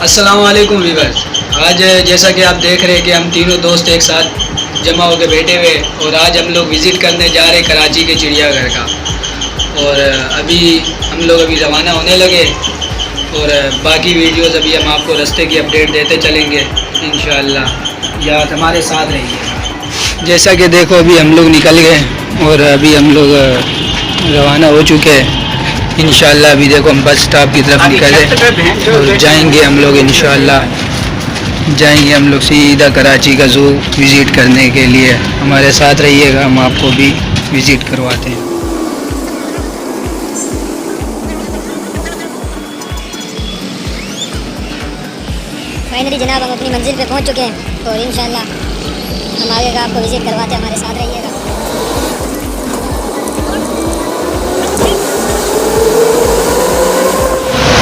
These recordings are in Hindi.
अस्सलाम वालेकुम वीवर्स। आज जैसा कि आप देख रहे हैं कि हम तीनों दोस्त एक साथ जमा होकर बैठे हुए और आज हम लोग विज़िट करने जा रहे हैं कराची के चिड़ियाघर का। और अभी हम लोग रवाना होने लगे और बाकी वीडियोस अभी हम आपको रास्ते की अपडेट देते चलेंगे इंशाअल्लाह। या हमारे साथ रहिए। जैसा कि देखो अभी हम लोग निकल गए और अभी हम लोग रवाना हो चुके हैं इंशाअल्लाह। अभी देखो हम बस स्टॉप की तरफ निकले और जाएंगे हम लोग इंशाअल्लाह। जाएंगे हम लोग सीधा कराची का ज़ू विज़िट करने के लिए। हमारे साथ रहिएगा, हम आपको भी विज़िट करवाते हैं। फाइनली जनाब हम अपनी मंजिल पे पहुंच चुके हैं और इंशाअल्लाह हम आगे का आपको विज़िट करवाते हैं। हमारे साथ रहिएगा।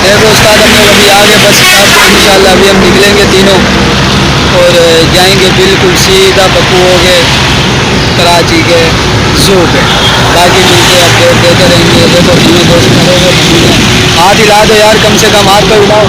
देखो उस्ताद हम लोग अभी आगे बस स्टॉप पे इंशाअल्लाह अभी हम निकलेंगे तीनों और जाएंगे बिल्कुल सीधा बकू हो गए कराची के ज़ू पे। बाकी चीज़ें अपडेट देते रहेंगे। देखो तीनों दोस्त खड़े हुए, हाथ हिला दो यार, कम से कम हाथ तो हिलाओ।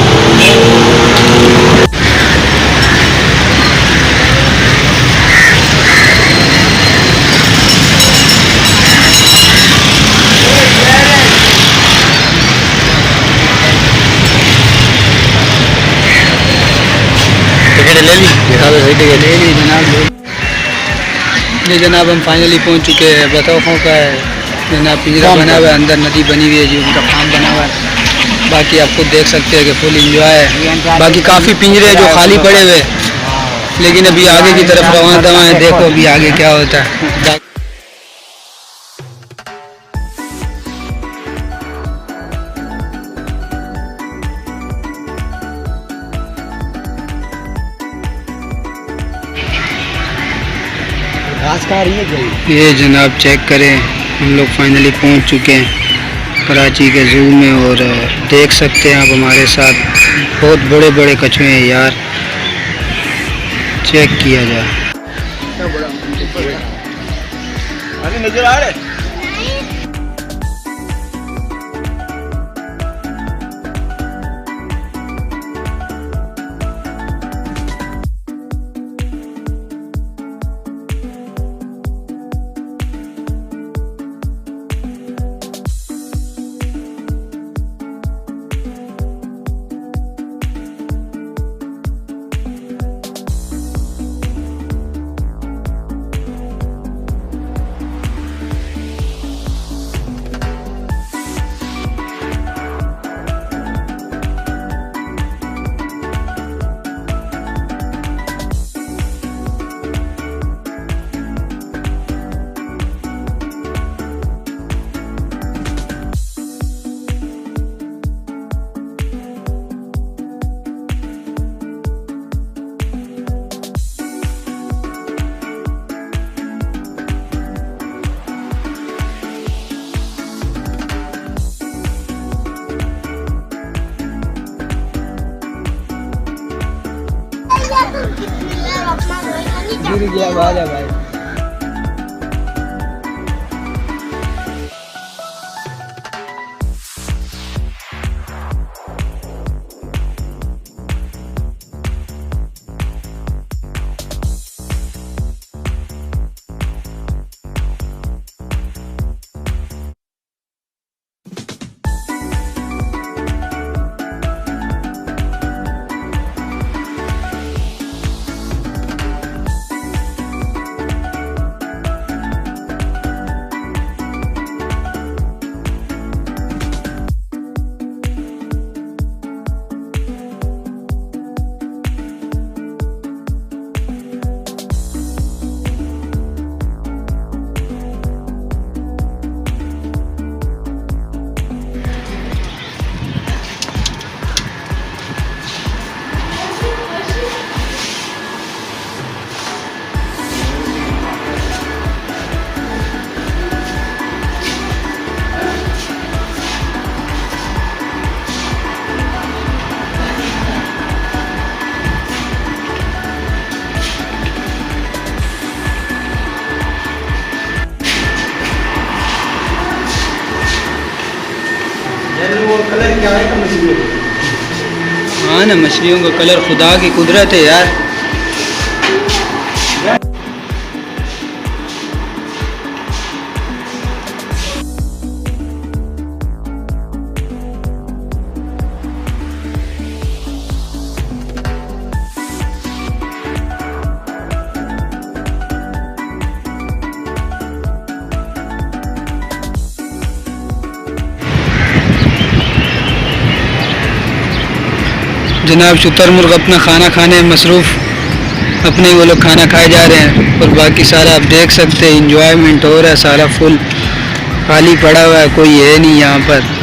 टिकट ले ली? सही टिकट ले ली जनाब। ये जनाब हम फाइनली पहुंच चुके हैं। बतौखों का है जनाब पिंजरा बना हुआ है, अंदर नदी बनी हुई है जी, उनका फार्म बना हुआ है। बाकी आप खुद देख सकते हैं कि फुल इंजॉय है। बाकी काफ़ी पिंजरे जो खाली पड़े हुए, लेकिन अभी आगे की तरफ रवाना है। देखो अभी आगे क्या होता है। ये जनाब चेक करें, हम लोग फाइनली पहुंच चुके हैं कराची के ज़ू में और देख सकते हैं आप हमारे साथ बहुत बड़े बड़े कछुए हैं यार, चेक किया जाए। नजर आ रहे? गिर गया भाई। जहान है, मछलियों का कलर खुदा की कुदरत है यार। जनाब शुतुरमुर्ग अपना खाना खाने में मसरूफ़, अपने वो लोग खाना खाए जा रहे हैं और बाकी सारा आप देख सकते हैं इंजॉयमेंट हो रहा है, सारा फुल खाली पड़ा हुआ है, कोई है नहीं यहाँ पर।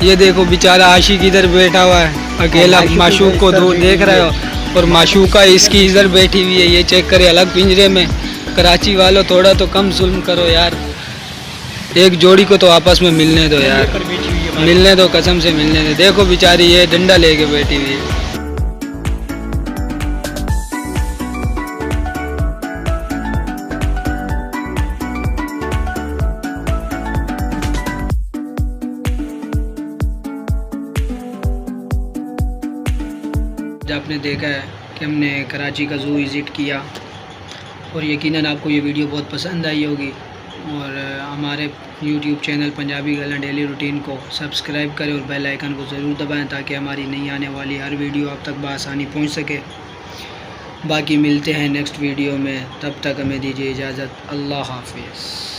ये देखो बेचारा आशिक इधर बैठा हुआ है अकेला, माशूक को दूर देख रहे हो और माशूका इसकी इधर बैठी हुई है। ये चेक करे अलग पिंजरे में। कराची वालों थोड़ा तो कम जुल्म करो यार, एक जोड़ी को तो आपस में मिलने दो यार, मिलने दो, कसम से मिलने दो। देखो बेचारी ये डंडा लेके बैठी हुई है। आपने देखा है कि हमने कराची का ज़ू विज़िट किया और यकीनन आपको ये वीडियो बहुत पसंद आई होगी। और हमारे YouTube channel Punjabi girl daily routine को सब्सक्राइब करें और बेल आइकन को ज़रूर दबाएं ताकि हमारी नई आने वाली हर वीडियो आप तक बआसानी पहुंच सके। बाकी मिलते हैं नेक्स्ट वीडियो में, तब तक हमें दीजिए इजाज़त। अल्लाह हाफिज़।